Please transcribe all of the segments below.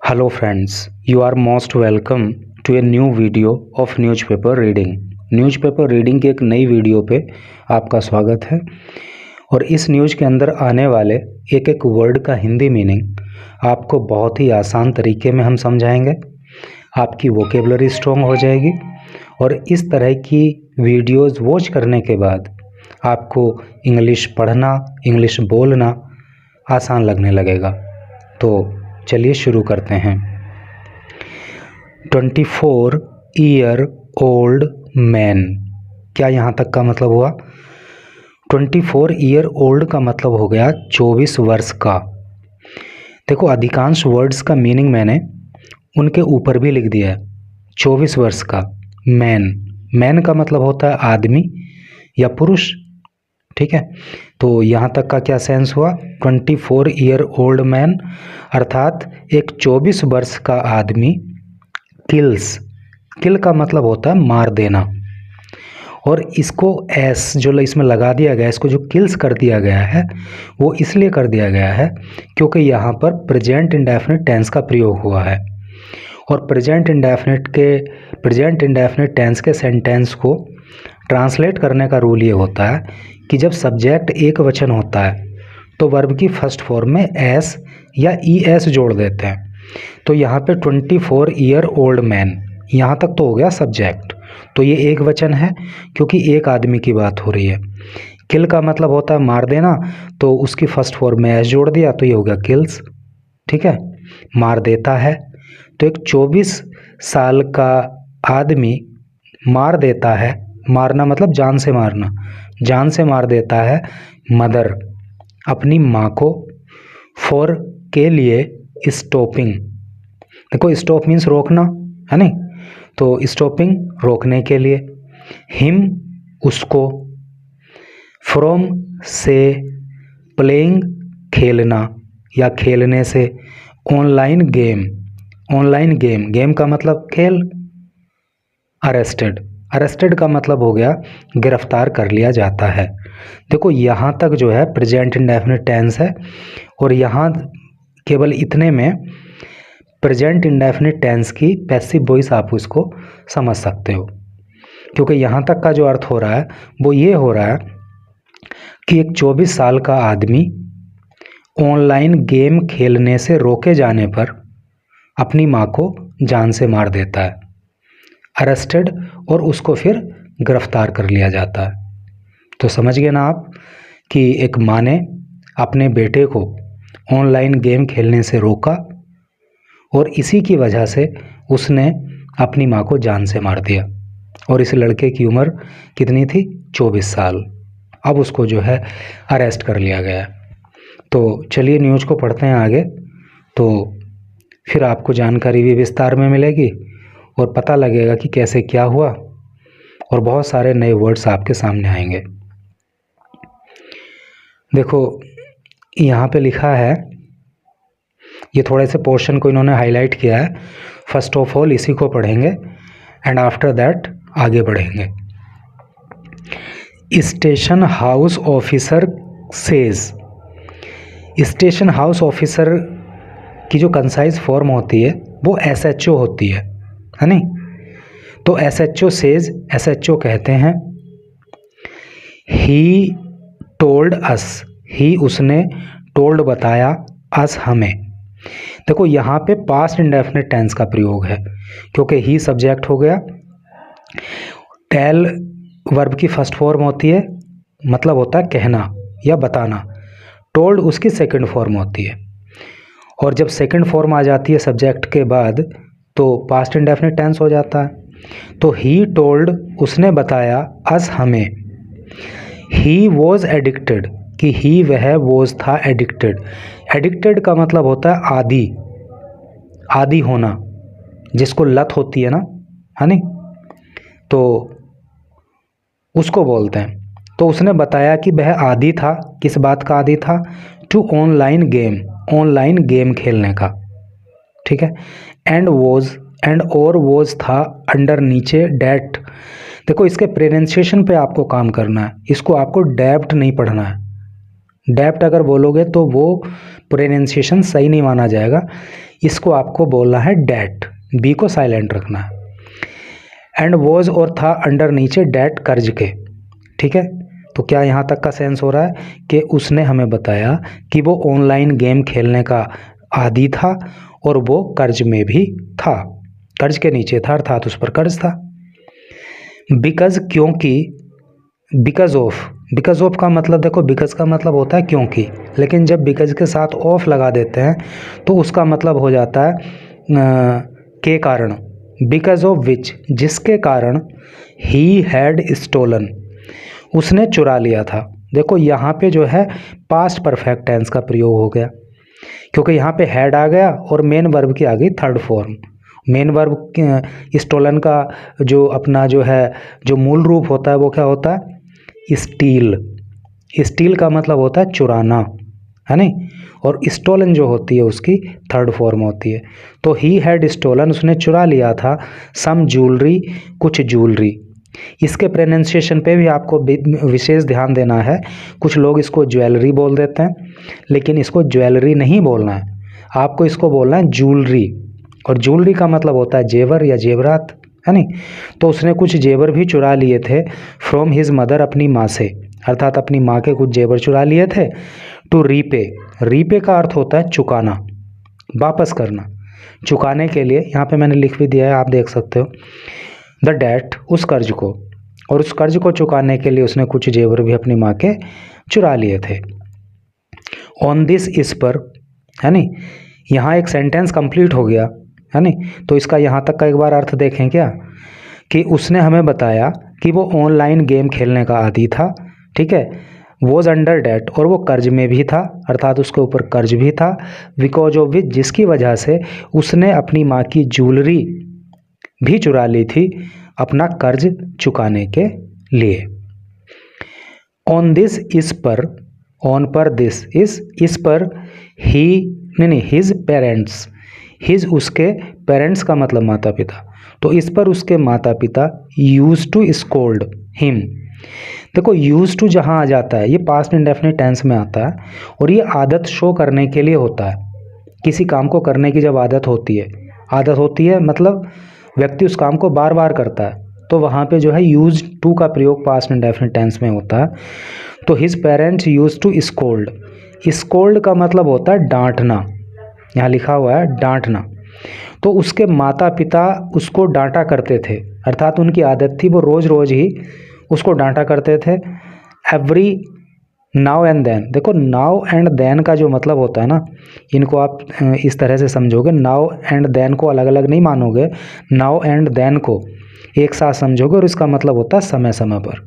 Hello friends, you are most welcome to a new video of newspaper reading. Newspaper reading की एक नई video पे आपका स्वागत है। और इस न्यूज़ के अंदर आने वाले एक एक वर्ड का हिंदी मीनिंग आपको बहुत ही आसान तरीके में हम समझाएंगे। आपकी वोकेबलरी स्ट्रॉन्ग हो जाएगी और इस तरह की वीडियोज़ वॉच करने के बाद आपको इंग्लिश पढ़ना, इंग्लिश बोलना आसान लगने लगेगा। तो चलिए शुरू करते हैं। 24 ईयर ओल्ड मैन, क्या यहाँ तक का मतलब हुआ? 24 ईयर ओल्ड का मतलब हो गया 24 वर्ष का। देखो, अधिकांश वर्ड्स का मीनिंग मैंने उनके ऊपर भी लिख दिया है। 24 वर्ष का मैन, मैन का मतलब होता है आदमी या पुरुष, ठीक है। तो यहाँ तक का क्या सेंस हुआ? 24 ईयर ओल्ड मैन अर्थात एक 24 वर्ष का आदमी किल्स, किल का मतलब होता है मार देना, और इसको एस जो इसमें लगा दिया गया, इसको जो किल्स कर दिया गया है वो इसलिए कर दिया गया है क्योंकि यहाँ पर प्रेजेंट इंडेफिनिट टेंस का प्रयोग हुआ है। और प्रेजेंट इंडेफिनिट टेंस के सेंटेंस को ट्रांसलेट करने का रूल ये होता है कि जब सब्जेक्ट एक वचन होता है तो वर्ब की फर्स्ट फॉर्म में एस या ई एस जोड़ देते हैं। तो यहाँ पे 24 ईयर ओल्ड मैन, यहाँ तक तो हो गया सब्जेक्ट, तो ये एक वचन है क्योंकि एक आदमी की बात हो रही है। किल का मतलब होता है मार देना, तो उसकी फर्स्ट फॉर्म में एस जोड़ दिया तो ये हो गया किल्स, ठीक है, मार देता है। तो एक 24 साल का आदमी मार देता है, मारना मतलब जान से मारना, जान से मार देता है मदर, अपनी माँ को, फॉर के लिए स्टॉपिंग। देखो, स्टॉप मीन्स रोकना है नहीं, तो स्टॉपिंग रोकने के लिए, हिम उसको, फ्रॉम से प्लेइंग खेलना या खेलने से, online game, online game, game का मतलब खेल, अरेस्टेड, अरेस्टेड का मतलब हो गया गिरफ्तार कर लिया जाता है। देखो, यहाँ तक जो है प्रेजेंट इंडेफिनिट टेंस है और यहाँ केवल इतने में प्रेजेंट इंडेफिनिट टेंस की पैसिव वॉइस आप इसको समझ सकते हो, क्योंकि यहाँ तक का जो अर्थ हो रहा है वो ये हो रहा है कि एक 24 साल का आदमी ऑनलाइन गेम खेलने से रोके जाने पर अपनी माँ को जान से मार देता है, अरेस्टेड, और उसको फिर गिरफ्तार कर लिया जाता है। तो समझ गए ना आप कि एक माँ ने अपने बेटे को ऑनलाइन गेम खेलने से रोका और इसी की वजह से उसने अपनी माँ को जान से मार दिया। और इस लड़के की उम्र कितनी थी? 24 साल। अब उसको जो है अरेस्ट कर लिया गया। तो चलिए न्यूज़ को पढ़ते हैं आगे, तो फिर आपको जानकारी भी विस्तार में मिलेगी और पता लगेगा कि कैसे क्या हुआ, और बहुत सारे नए वर्ड्स आपके सामने आएंगे। देखो, यहाँ पे लिखा है, ये थोड़े से पोर्शन को इन्होंने हाईलाइट किया है। फर्स्ट ऑफ ऑल इसी को पढ़ेंगे एंड आफ्टर दैट आगे बढ़ेंगे। Station house officer says, station house officer की जो कंसाइज फॉर्म होती है वो SHO होती है नहीं? तो SHO सेज, SHO कहते हैं ही टोल्ड अस, ही उसने, टोल्ड बताया, अस हमें। देखो, यहाँ पे पास्ट इंडेफिनिट टेंस का प्रयोग है क्योंकि ही सब्जेक्ट हो गया, टेल वर्ब की फर्स्ट फॉर्म होती है, मतलब होता है कहना या बताना, टोल्ड उसकी सेकंड फॉर्म होती है, और जब सेकंड फॉर्म आ जाती है सब्जेक्ट के बाद तो पास्ट इंडेफिनिट टेंस हो जाता है। तो ही टोल्ड उसने बताया, अस हमें, ही वॉज एडिक्टेड, कि ही वह, वॉज था एडिक्टेड, एडिक्टेड का मतलब होता है आदी, आदी होना, जिसको लत होती है ना, है नहीं, तो उसको बोलते हैं। तो उसने बताया कि वह आदी था, किस बात का आदी था? To online game, online game खेलने का, ठीक है। एंड वॉज, एंड और वॉज था, अंडर नीचे, डेट। देखो, इसके प्रोनाउंसिएशन पे आपको काम करना है, इसको आपको डेप्ट नहीं पढ़ना है, डेप्ट अगर बोलोगे तो वो प्रोनाउंसिएशन सही नहीं माना जाएगा, इसको आपको बोलना है डेट, बी को साइलेंट रखना है। एंड वॉज और था अंडर नीचे डेट कर्ज के, ठीक है। तो क्या यहाँ तक का सेंस हो रहा है कि उसने हमें बताया कि वो ऑनलाइन गेम खेलने का आदी था और वो कर्ज में भी था, कर्ज के नीचे था अर्थात उस पर कर्ज था। बिकॉज क्योंकि, बिकॉज ऑफ का मतलब देखो, बिकॉज का मतलब होता है क्योंकि, लेकिन जब बिकॉज के साथ ऑफ लगा देते हैं तो उसका मतलब हो जाता है के कारण। बिकॉज ऑफ विच, जिसके कारण, ही हैड स्टोलन, उसने चुरा लिया था। देखो यहाँ पे जो है पास्ट परफेक्ट टेंस का प्रयोग हो गया, क्योंकि यहाँ पे हैड आ गया और मेन वर्ब की आ गई third form. Main verb stolen का जो अपना जो है जो मूल रूप होता है वो क्या होता है, स्टील। स्टील का मतलब होता है चुराना, है नहीं, और स्टोलन जो होती है उसकी थर्ड फॉर्म होती है। तो ही हैड स्टोलन, उसने चुरा लिया था, सम ज्वेलरी, कुछ ज्वेलरी। इसके प्रोनाउंसिएशन पे भी आपको विशेष ध्यान देना है। कुछ लोग इसको ज्वेलरी बोल देते हैं, लेकिन इसको ज्वेलरी नहीं बोलना है, आपको इसको बोलना है ज्वेलरी। और ज्वेलरी का मतलब होता है जेवर या जेवरात, है नहीं। तो उसने कुछ जेवर भी चुरा लिए थे फ्रॉम हिज मदर, अपनी माँ से, अर्थात अपनी माँ के कुछ जेवर चुरा लिए थे। टू रीपे, रीपे का अर्थ होता है चुकाना, वापस करना, चुकाने के लिए। यहाँ पे मैंने लिख भी दिया है, आप देख सकते हो, द डेट, उस कर्ज को, और उस कर्ज को चुकाने के लिए उसने कुछ जेवर भी अपनी माँ के चुरा लिए थे। ऑन दिस, इस पर, है नहीं। यहाँ एक सेंटेंस कंप्लीट हो गया, है नहीं। तो इसका यहाँ तक का एक बार अर्थ देखें क्या, कि उसने हमें बताया कि वो ऑनलाइन गेम खेलने का आदी था, ठीक है। वॉज अंडर डेट, और वो कर्ज में भी था, अर्थात उसके ऊपर कर्ज भी था। बिकॉज ऑफ विच, जिसकी वजह से उसने अपनी माँ की ज्वेलरी भी चुरा ली थी अपना कर्ज चुकाने के लिए। ऑन दिस, इस पर, ऑन पर, दिस, इस पर, ही नहीं हिज पेरेंट्स, हिज उसके, पेरेंट्स का मतलब माता पिता, तो इस पर उसके माता पिता यूज टू स्कोल्ड हिम। देखो यूज टू जहाँ आ जाता है ये पास्ट इंडेफिनिट टेंस में आता है, और ये आदत शो करने के लिए होता है। किसी काम को करने की जब आदत होती है मतलब व्यक्ति उस काम को बार बार करता है, तो वहाँ पे जो है यूज टू का प्रयोग पास्ट इंडेफिनिट टेंस में होता है। तो his parents use to scold, scold का मतलब होता है डांटना, यहाँ लिखा हुआ है डांटना। तो उसके माता पिता उसको डांटा करते थे, अर्थात उनकी आदत थी वो रोज़ रोज़ ही उसको डांटा करते थे। एवरी नाउ एंड देन, देखो नाउ एंड देन का जो मतलब होता है ना, इनको आप इस तरह से समझोगे, नाउ एंड देन को अलग अलग नहीं मानोगे, नाउ एंड देन को एक साथ समझोगे, और इसका मतलब होता है समय समय पर।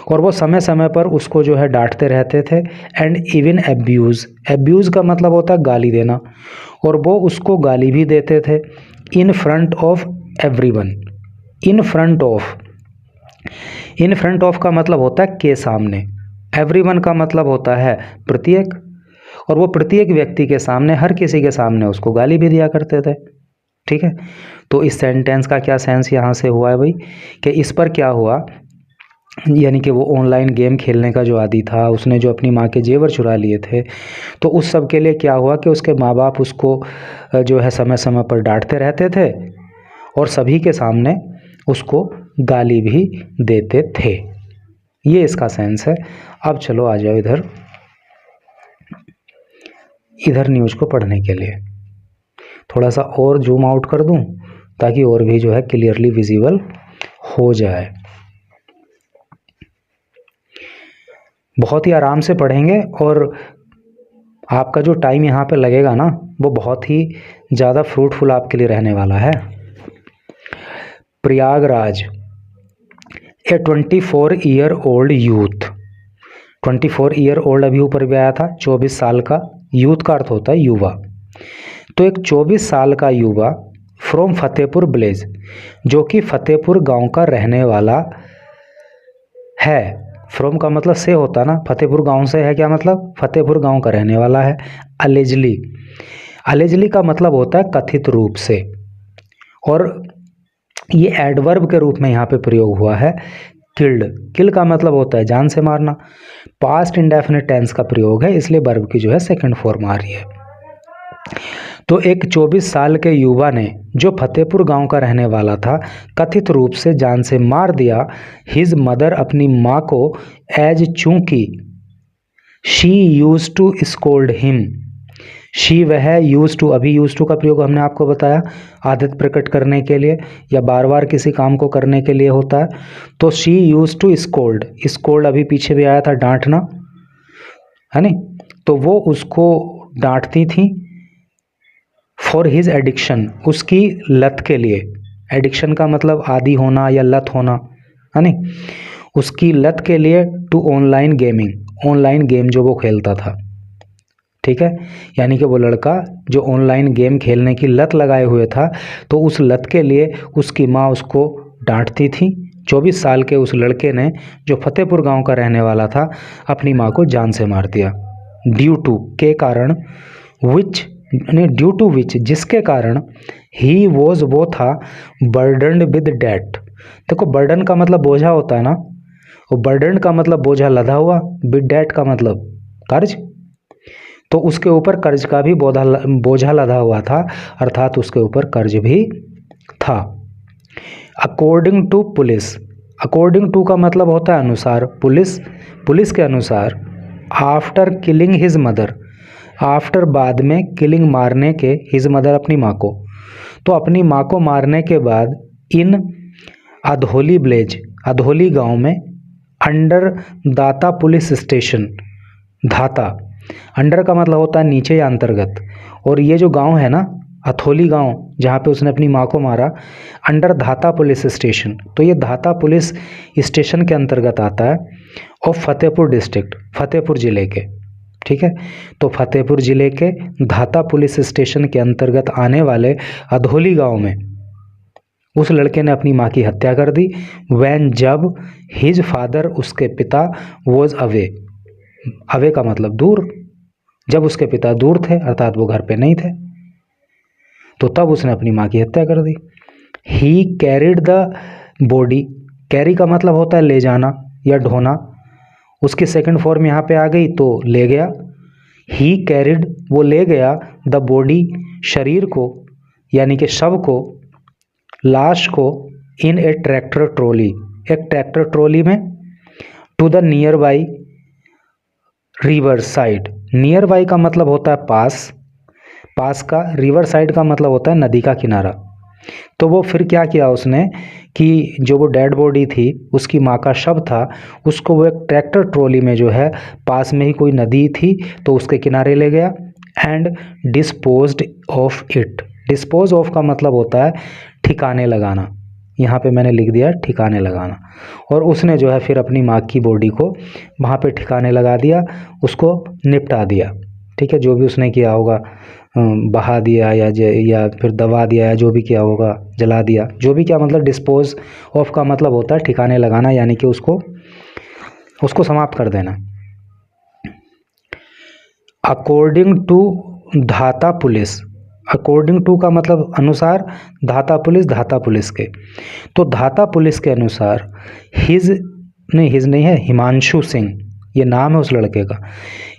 और वो समय समय पर उसको जो है डांटते रहते थे। एंड इवन एब्यूज़, एब्यूज़ का मतलब होता है गाली देना, और वो उसको गाली भी देते थे। In front of everyone, in front of, in front of का मतलब होता है के सामने, एवरीवन का मतलब होता है प्रत्येक, और वो प्रत्येक व्यक्ति के सामने, हर किसी के सामने उसको गाली भी दिया करते थे, ठीक है। तो इस सेंटेंस का क्या सेंस यहाँ से हुआ है भाई, कि इस पर क्या हुआ, यानी कि वो ऑनलाइन गेम खेलने का जो आदी था, उसने जो अपनी माँ के जेवर चुरा लिए थे, तो उस सब के लिए क्या हुआ कि उसके माँ बाप उसको जो है समय समय पर डांटते रहते थे, और सभी के सामने उसको गाली भी देते थे। ये इसका सेंस है। अब चलो आ जाओ इधर न्यूज़ को पढ़ने के लिए। थोड़ा सा और जूम आउट कर दूं ताकि और भी जो है क्लियरली विजिबल हो जाए। बहुत ही आराम से पढ़ेंगे, और आपका जो टाइम यहाँ पे लगेगा ना वो बहुत ही ज़्यादा फ्रूटफुल आपके लिए रहने वाला है। प्रयागराज, ए 24 year old youth, 24 year old अभी ऊपर भी आया था, 24 साल का, यूथ का अर्थ होता है युवा। तो एक 24 साल का युवा फ्रॉम फतेहपुर विलेज, जो कि फतेहपुर गांव का रहने वाला है। फ्रॉम का मतलब से होता ना, फतेहपुर गांव से है, क्या मतलब फतेहपुर गांव का रहने वाला है। अलेजली, अलेजली का मतलब होता है कथित रूप से, और ये एडवर्ब के रूप में यहाँ पे प्रयोग हुआ है। किल्ड, किल का मतलब होता है जान से मारना। पास्ट इंडेफिनिट टेंस का प्रयोग है, इसलिए वर्ब की जो है सेकंड फॉर्म आ रही है। तो एक 24 साल के युवा ने, जो फतेहपुर गांव का रहने वाला था, कथित रूप से जान से मार दिया हिज मदर, अपनी माँ को, एज चूंकि she use to scold him. She वह, यूज टू, अभी यूज टू का प्रयोग हमने आपको बताया आदत प्रकट करने के लिए या बार बार किसी काम को करने के लिए होता है। तो she use to scold, scold अभी पीछे भी आया था, डांटना है नहीं, तो वो उसको डांटती थी फॉर हिज एडिक्शन, उसकी लत के लिए। एडिक्शन का मतलब आदी होना या लत होना, है नहीं, उसकी लत के लिए, to online gaming, online game जो वो खेलता था, ठीक है। यानी कि वो लड़का जो ऑनलाइन गेम खेलने की लत लगाए हुए था, तो उस लत के लिए उसकी माँ उसको डांटती थी। 24 साल के उस लड़के ने, जो फतेहपुर गांव का रहने वाला था, अपनी माँ को जान से मार दिया। ड्यू टू, के कारण, विच, ड्यू टू विच, जिसके कारण, ही वॉज, वो था, बर्डन्ड विद डेट। देखो बर्डन का मतलब बोझा होता है ना, और बर्डन का मतलब बोझा लदा हुआ, विद डेट का मतलब कर्ज, तो उसके ऊपर कर्ज का भी बोझा लदा हुआ था, अर्थात उसके ऊपर कर्ज भी था। According to police, according to का मतलब होता है अनुसार, पुलिस, पुलिस के अनुसार, after killing his mother, after बाद में, किलिंग मारने के, हिज मदर अपनी माँ को, तो अपनी माँ को मारने के बाद, इन अधोली विलेज, अधोली गांव में, अंडर दाता पुलिस स्टेशन, धाता, अंडर का मतलब होता है नीचे या अंतर्गत, और ये जो गांव है ना अथोली गांव जहाँ पे उसने अपनी माँ को मारा, अंडर धाता पुलिस स्टेशन, तो ये धाता पुलिस स्टेशन के अंतर्गत आता है, और फतेहपुर डिस्ट्रिक्ट, फतेहपुर जिले के, ठीक है। तो फतेहपुर जिले के धाता पुलिस स्टेशन के अंतर्गत आने वाले अधोली गांव में उस लड़के ने अपनी माँ की हत्या कर दी। वैन, जब, हिज फादर, उसके पिता, वॉज अवे, अवे का मतलब दूर, जब उसके पिता दूर थे अर्थात वो घर पे नहीं थे, तो तब उसने अपनी माँ की हत्या कर दी। He carried the body, carry का मतलब होता है ले जाना या ढोना, उसकी सेकंड फॉर्म यहाँ पे आ गई तो ले गया। ही कैरिड, वो ले गया, द बॉडी, शरीर को यानी कि शव को, लाश को, इन ए ट्रैक्टर ट्रॉली, एक ट्रैक्टर ट्रॉली में, to the nearby riverside, nearby का मतलब होता है पास, पास का, रिवर साइड का मतलब होता है नदी का किनारा। तो वो फिर क्या किया उसने कि जो वो डेड बॉडी थी, उसकी माँ का शव था, उसको वो एक ट्रैक्टर ट्रॉली में जो है, पास में ही कोई नदी थी तो उसके किनारे ले गया, and disposed of it, dispose of का मतलब होता है ठिकाने लगाना, यहाँ पे मैंने लिख दिया ठिकाने लगाना, और उसने जो है फिर अपनी माँ की बॉडी को वहाँ पे ठिकाने लगा दिया, उसको निपटा दिया, ठीक है। जो भी उसने किया होगा, बहा दिया या फिर दबा दिया या जो भी किया होगा, जला दिया, जो भी किया, मतलब डिस्पोज ऑफ का मतलब होता है ठिकाने लगाना, यानी कि उसको समाप्त कर देना। अकॉर्डिंग टू धाता पुलिस, अकॉर्डिंग टू का मतलब अनुसार, धाता पुलिस के, तो धाता पुलिस के अनुसार, हिज नहीं है, हिमांशु सिंह, ये नाम है उस लड़के का,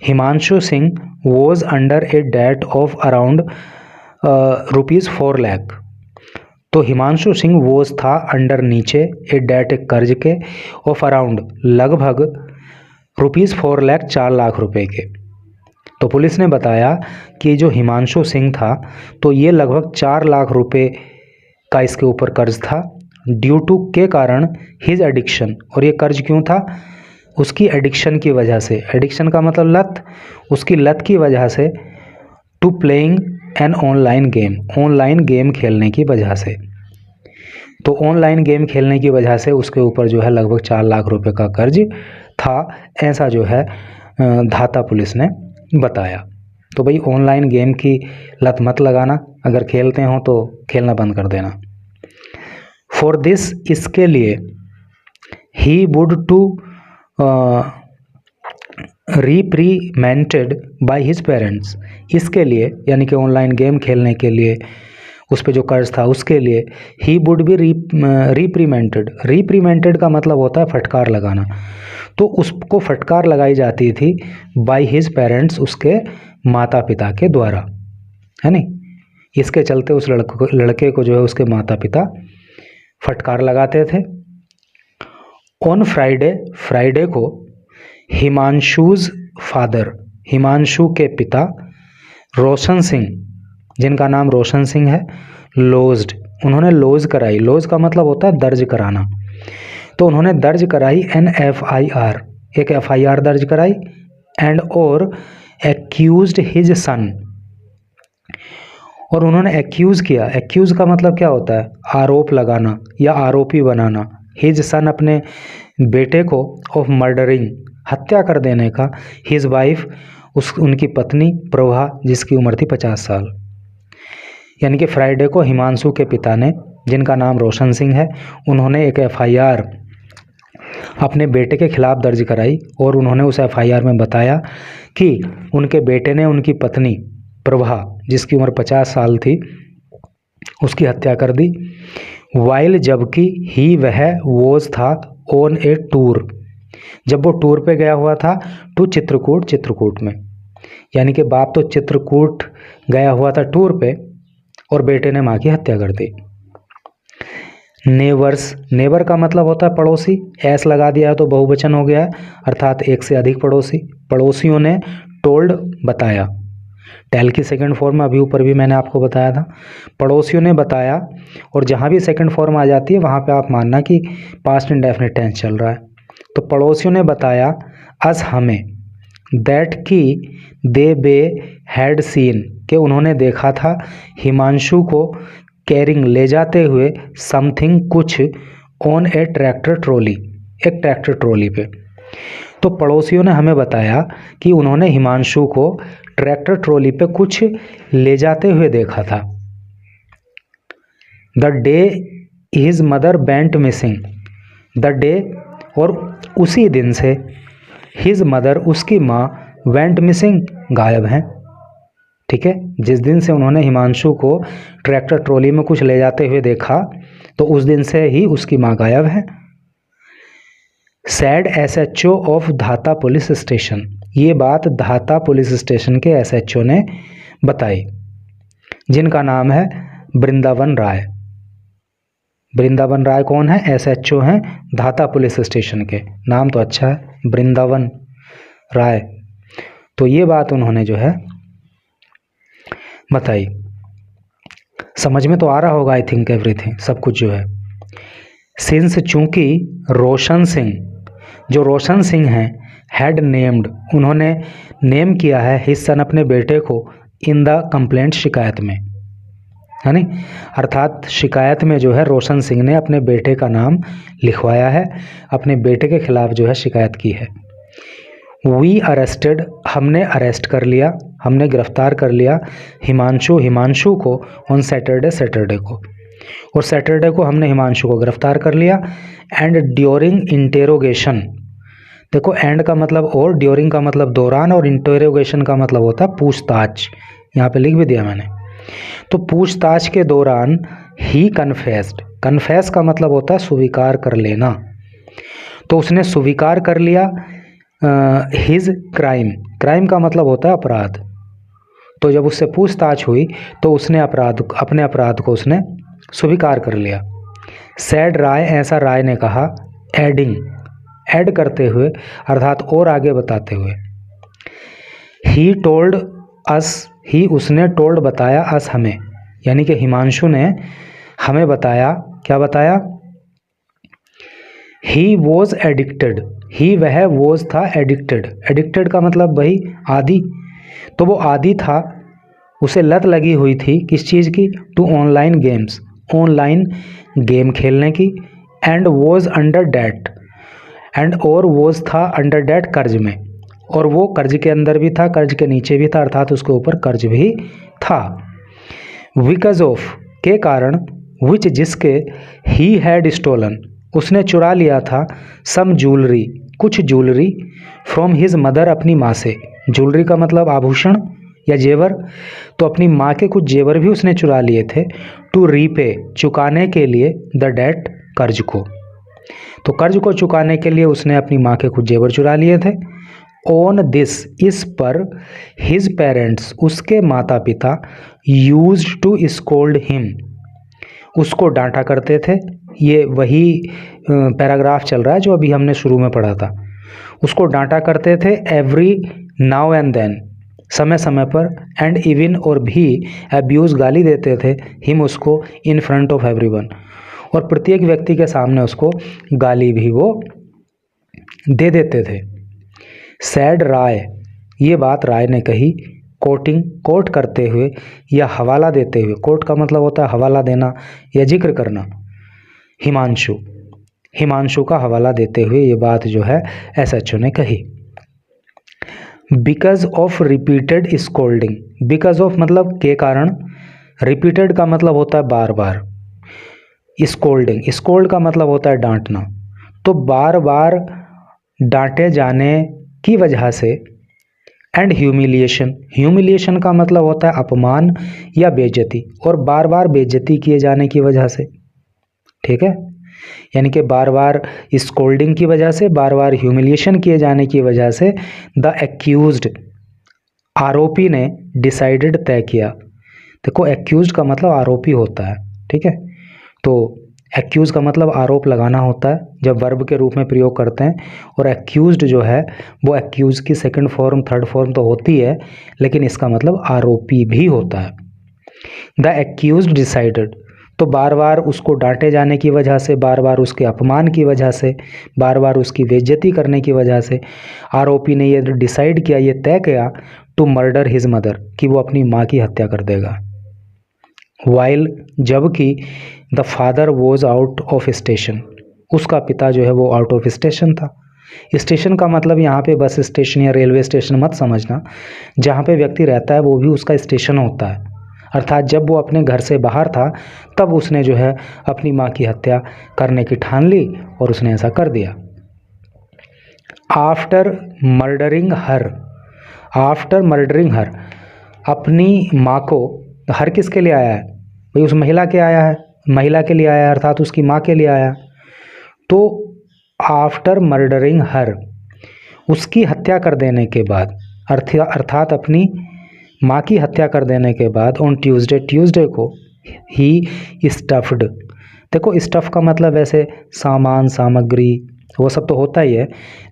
Himanshu Singh was under a debt of around ₹4 lakh, तो हिमांशु सिंह वॉज था अंडर नीचे, ए डेट एक कर्ज के, ऑफ अराउंड लगभग ₹4 लाख 4 लाख रुपए के। तो पुलिस ने बताया कि जो हिमांशु सिंह था तो ये लगभग 4 लाख रुपए का इसके ऊपर कर्ज था, ड्यू टू के कारण, हिज एडिक्शन, और ये कर्ज क्यों था, उसकी एडिक्शन की वजह से, एडिक्शन का मतलब लत, उसकी लत की वजह से, to playing an online game, online game खेलने की वजह से, तो ऑनलाइन गेम खेलने की वजह से उसके ऊपर जो है लगभग 4 लाख रुपए का कर्ज था, ऐसा जो है धाता पुलिस ने बताया। तो भाई ऑनलाइन गेम की लत मत लगाना, अगर खेलते हो तो खेलना बंद कर देना। फॉर दिस, इसके लिए, he would to reprimanded by his parents, इसके लिए यानी कि ऑनलाइन गेम खेलने के लिए उस पे जो कर्ज था उसके लिए ही वुड बी रिप्रीमेंटेड। रिप्रीमेंटेड का मतलब होता है फटकार लगाना, तो उसको फटकार लगाई जाती थी बाय हिज पेरेंट्स, उसके माता पिता के द्वारा, है नहीं। इसके चलते उस लड़के को जो है उसके माता पिता फटकार लगाते थे। ऑन फ्राइडे, फ्राइडे को हिमांशुज फादर, हिमांशु के पिता रोशन सिंह, जिनका नाम रोशन सिंह है, लॉज्ड, उन्होंने लॉज कराई। लॉज का मतलब होता है दर्ज कराना, तो उन्होंने दर्ज कराई NFIR, एक FIR दर्ज कराई, एंड और एक्यूज्ड हिज सन, और उन्होंने एक्यूज़ किया। एक्यूज़ का मतलब क्या होता है? आरोप लगाना या आरोपी बनाना। हिज सन, अपने बेटे को, ऑफ मर्डरिंग, हत्या कर देने का, हिज वाइफ, उनकी पत्नी प्रभा, जिसकी उम्र थी 50 साल। यानी कि फ्राइडे को हिमांशु के पिता ने, जिनका नाम रोशन सिंह है, उन्होंने एक FIR अपने बेटे के खिलाफ दर्ज कराई, और उन्होंने उस FIR में बताया कि उनके बेटे ने उनकी पत्नी प्रभा, जिसकी उम्र 50 साल थी, उसकी हत्या कर दी। वाइल, जबकि ही, वह, वोज था, ऑन ए टूर, जब वो टूर पे गया हुआ था, टू चित्रकूट, चित्रकूट में। यानी कि बाप तो चित्रकूट गया हुआ था टूर पे, और बेटे ने माँ की हत्या कर दी। नेबर्स, नेबर का मतलब होता है पड़ोसी, एस लगा दिया है तो बहुवचन हो गया है, अर्थात एक से अधिक पड़ोसी। पड़ोसियों ने, टोल्ड, बताया। टेल की सेकंड फॉर्म अभी ऊपर भी मैंने आपको बताया था, पड़ोसियों ने बताया, और जहाँ भी सेकंड फॉर्म आ जाती है वहाँ पे आप मानना कि पास्ट इंडेफिनिट टेंस चल रहा है। तो पड़ोसियों ने बताया, अस, हमें, दैट की, दे बे हैड सीन, कि उन्होंने देखा था, हिमांशु को, कैरिंग, ले जाते हुए, समथिंग, कुछ, ऑन ए ट्रैक्टर ट्रॉली, एक ट्रैक्टर ट्रॉली पे। तो पड़ोसियों ने हमें बताया कि उन्होंने हिमांशु को ट्रैक्टर ट्रॉली पे कुछ ले जाते हुए देखा था। The day his mother went missing, the day, और उसी दिन से, हिज मदर, उसकी माँ, वेंट मिसिंग, गायब हैं। ठीक है, जिस दिन से उन्होंने हिमांशु को ट्रैक्टर ट्रॉली में कुछ ले जाते हुए देखा, तो उस दिन से ही उसकी माँ गायब है। सैड SHO ऑफ धाता पुलिस स्टेशन, ये बात धाता पुलिस स्टेशन के SHO ने बताई, जिनका नाम है वृंदावन राय। वृंदावन राय कौन है? SHO हैं धाता पुलिस स्टेशन के। नाम तो अच्छा है, वृंदावन राय। तो ये बात उन्होंने जो है बताई। समझ में तो आ रहा होगा, आई थिंक एवरीथिंग, सब कुछ जो है। सिंस, चूंकि, रोशन सिंह, जो रोशन सिंह हैं, हैड नेम्ड, उन्होंने नेम किया है, हिज सन, अपने बेटे को, इन द कंप्लेंट, शिकायत में, है नहीं, अर्थात शिकायत में जो है रोशन सिंह ने अपने बेटे का नाम लिखवाया है, अपने बेटे के खिलाफ जो है शिकायत की है। वी अरेस्टेड, हमने अरेस्ट कर लिया, हमने गिरफ्तार कर लिया, हिमांशु को, ऑन सैटरडे, सैटरडे को, और सैटरडे को हमने हिमांशु को गिरफ्तार कर लिया। एंड ड्यूरिंग इंटेरोगेशन, देखो एंड का मतलब और, ड्यूरिंग का मतलब दौरान, और इंटेरोगेशन का मतलब होता है पूछताछ, यहाँ पे लिख भी दिया मैंने। तो पूछताछ के दौरान ही कन्फेस्ड, कन्फेस का मतलब होता है स्वीकार कर लेना, तो उसने स्वीकार कर लिया हिज क्राइम, क्राइम का मतलब होता है अपराध। तो जब उससे पूछताछ हुई तो उसने अपने अपराध को उसने स्वीकार कर लिया। सैड राय, ऐसा राय ने कहा, एडिंग, ऐड करते हुए, अर्थात और आगे बताते हुए। ही टोल्ड अस, ही, उसने, टोल्ड, बताया, अस, हमें, यानी कि हिमांशु ने हमें बताया, क्या बताया? ही वॉज एडिक्टेड, ही, वह, वॉज था, एडिक्टेड, एडिक्टेड का मतलब वही आदी, तो वो आदी था, उसे लत लगी हुई थी, किस चीज़ की? To online games, online game खेलने की। And was under debt, and और वॉज था अंडर डेट, कर्ज में, और वो कर्ज के अंदर भी था, कर्ज के नीचे भी था, अर्थात उसके ऊपर कर्ज भी था। बिकॉज ऑफ, के कारण, विच, जिसके, ही हैड स्टोलन, उसने चुरा लिया था, सम ज्वेलरी, कुछ ज्वेलरी, फ्रॉम हिज मदर, अपनी माँ से। ज्वेलरी का मतलब आभूषण या जेवर, तो अपनी माँ के कुछ जेवर भी उसने चुरा लिए थे। टू रीपे चुकाने के लिए, द डेट कर्ज को। तो कर्ज को चुकाने के लिए उसने अपनी माँ के कुछ जेवर चुरा लिए थे। ऑन दिस इस पर हिज पेरेंट्स उसके माता पिता यूज्ड टू स्कोल्ड हिम उसको डांटा करते थे। ये वही पैराग्राफ चल रहा है जो अभी हमने शुरू में पढ़ा था। उसको डांटा करते थे एवरी नाउ एंड देन, समय समय पर, एंड इवन और भी अब्यूज़ गाली देते थे हिम उसको इन फ्रंट ऑफ एवरीवन, और प्रत्येक व्यक्ति के सामने उसको गाली भी वो दे देते थे। सैड राय, ये बात राय ने कही, कोटिंग कोट करते हुए या हवाला देते हुए, कोट का मतलब होता है हवाला देना या जिक्र करना, हिमांशु का हवाला देते हुए ये बात जो है एसएचओ ने कही। Because of repeated scolding, because of मतलब के कारण, रिपीटेड का मतलब होता है बार बार, स्कोल्डिंग स्कोल्ड का मतलब होता है डांटना, तो बार बार डांटे जाने की वजह से, एंड ह्यूमिलिएशन का मतलब होता है अपमान या बेइज्जती, और बार बार बेइज्जती किए जाने की वजह से, ठीक है, यानी कि बार बार स्कोल्डिंग की वजह से, बार बार ह्यूमिलिएशन किए जाने की वजह से, द एक्यूज्ड आरोपी ने डिसाइडेड तय किया। देखो एक्यूज्ड का मतलब आरोपी होता है, ठीक है, तो एक्यूज का मतलब आरोप लगाना होता है जब वर्ब के रूप में प्रयोग करते हैं, और एक्यूज्ड जो है वो एक्यूज की सेकंड फॉर्म थर्ड फॉर्म तो होती है, लेकिन इसका मतलब आरोपी भी होता है। द एक्यूज्ड डिसाइडेड, तो बार बार उसको डांटे जाने की वजह से, बार बार उसके अपमान की वजह से, बार बार उसकी बेइज्जती करने की वजह से आरोपी ने ये डिसाइड किया, ये तय किया, टू मर्डर हिज मदर, कि वो अपनी माँ की हत्या कर देगा। वाइल, जबकि the father was out of station, उसका पिता जो है वो आउट ऑफ स्टेशन था। स्टेशन का मतलब यहाँ पे बस स्टेशन या रेलवे स्टेशन मत समझना, जहाँ पे व्यक्ति रहता है वो भी उसका स्टेशन होता है, अर्थात जब वो अपने घर से बाहर था तब उसने जो है अपनी माँ की हत्या करने की ठान ली और उसने ऐसा कर दिया। आफ्टर मर्डरिंग हर, अपनी माँ को, हर किसके लिए आया है भाई, उस महिला के आया है, महिला के लिए आया है, अर्थात उसकी माँ के लिए आया। तो आफ्टर मर्डरिंग हर, उसकी हत्या कर देने के बाद, अर्थात अपनी माँ की हत्या कर देने के बाद, ऑन ट्यूसडे को ही स्टफ्ड, देखो स्टफ़ का मतलब वैसे सामान, सामग्री, वो सब तो होता ही है,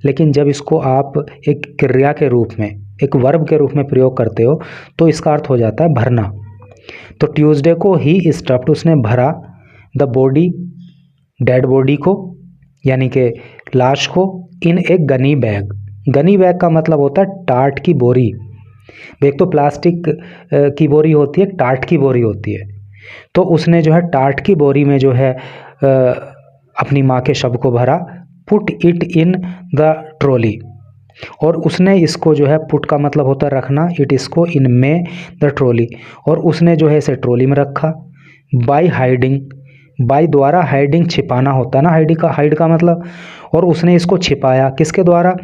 लेकिन जब इसको आप एक क्रिया के रूप में, एक वर्ब के रूप में प्रयोग करते हो तो इसका अर्थ हो जाता है भरना। तो ट्यूसडे को ही स्टफ्ड, उसने भरा, द बॉडी, डेड बॉडी को, यानी कि लाश को, इन एक गनी बैग। गनी बैग का मतलब होता है टाट की बोरी। एक तो प्लास्टिक की बोरी होती है, टाट की बोरी होती है, तो उसने जो है टाट की बोरी में जो है अपनी माँ के शव को भरा, put it in the trolley, और उसने इसको जो है, पुट का मतलब होता है रखना, इट इसको, इन में द ट्रॉली, और उसने जो है इसे ट्रॉली में रखा। बाय हाइडिंग, बाय द्वारा, हाइडिंग छिपाना होता है ना, हाइड का मतलब, और उसने इसको छिपाया किसके द्वारा,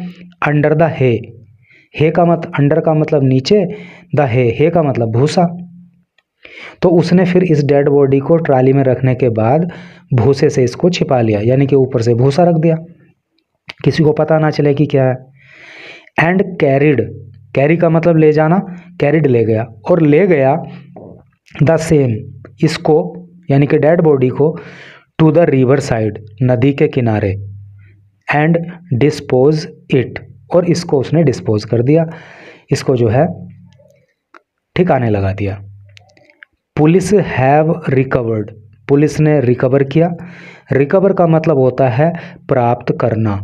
अंडर द हे का मतलब, अंडर का मतलब नीचे, द हे का मतलब भूसा। तो उसने फिर इस डेड बॉडी को ट्राली में रखने के बाद भूसे से इसको छिपा लिया, यानी कि ऊपर से भूसा रख दिया, किसी को पता ना चले कि क्या है। एंड कैरिड, कैरी का मतलब ले जाना, कैरिड ले गया, और ले गया द सेम, इसको यानी कि डेड बॉडी को, टू द रिवर साइड, नदी के किनारे, एंड डिस्पोज इट, और इसको उसने डिस्पोज कर दिया, इसको जो है ठिकाने लगा दिया। पुलिस हैव रिकवर्ड, पुलिस ने रिकवर किया, रिकवर का मतलब होता है प्राप्त करना,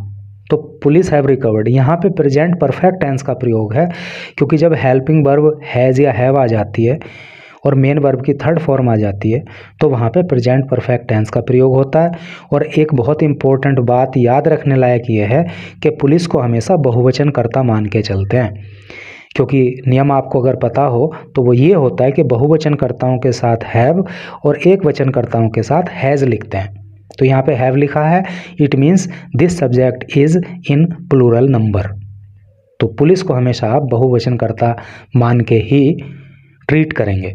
तो पुलिस हैव रिकवर्ड, यहाँ पे प्रेजेंट परफेक्ट टेंस का प्रयोग है, क्योंकि जब हेल्पिंग वर्ब हैज़ या हैव आ जाती है और मेन वर्ब की थर्ड फॉर्म आ जाती है तो वहाँ पे प्रेजेंट परफेक्ट टेंस का प्रयोग होता है। और एक बहुत इंपॉर्टेंट बात याद रखने लायक ये है कि पुलिस को हमेशा बहुवचन कर्ता मान के चलते हैं, क्योंकि नियम आपको अगर पता हो तो वो ये होता है कि बहुवचन कर्ताओं के साथ हैव और एक वचन कर्ताओं के साथ हैज़ लिखते हैं। तो यहाँ पे हैव लिखा है, it means this subject is in plural number. तो पुलिस को हमेशा आप बहुवचन कर्ता मान के ही ट्रीट करेंगे।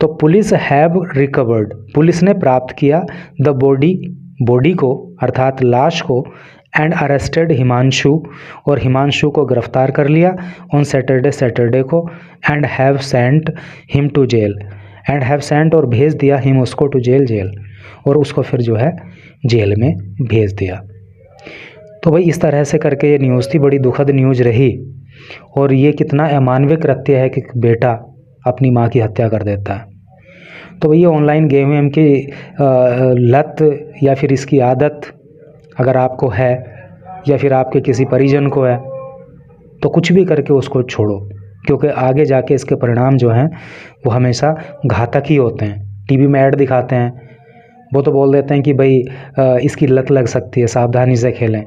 तो पुलिस हैव रिकवर्ड, पुलिस ने प्राप्त किया, द बॉडी को अर्थात लाश को, एंड अरेस्टेड हिमांशु, और हिमांशु को गिरफ्तार कर लिया, ऑन सैटरडे को, and have sent him to jail, and have sent और भेज दिया हिम उसको टू जेल, और उसको फिर जो है जेल में भेज दिया। तो भाई इस तरह से करके ये न्यूज़ थी, बड़ी दुखद न्यूज़ रही। और ये कितना अमानवीय कृत्य है कि बेटा अपनी माँ की हत्या कर देता है। तो भैया ऑनलाइन गेम की लत या फिर इसकी आदत अगर आपको है या फिर आपके किसी परिजन को है तो कुछ भी करके उसको छोड़ो, क्योंकि आगे जाके इसके परिणाम जो हैं वो हमेशा घातक ही होते हैं। टीवी में ऐड दिखाते हैं, वो तो बोल देते हैं कि भाई इसकी लत लग सकती है, सावधानी से खेलें।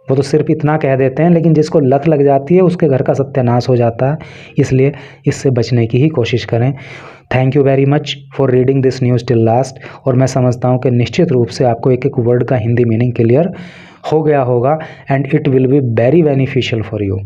वो तो सिर्फ इतना कह देते हैं, लेकिन जिसको लत लग जाती है उसके घर का सत्यानाश हो जाता है। इसलिए इससे बचने की ही कोशिश करें। Thank you very much for reading this news till last. और मैं समझता हूँ कि निश्चित रूप से आपको एक एक वर्ड का हिंदी मीनिंग क्लियर हो गया होगा, and it will be very beneficial for you.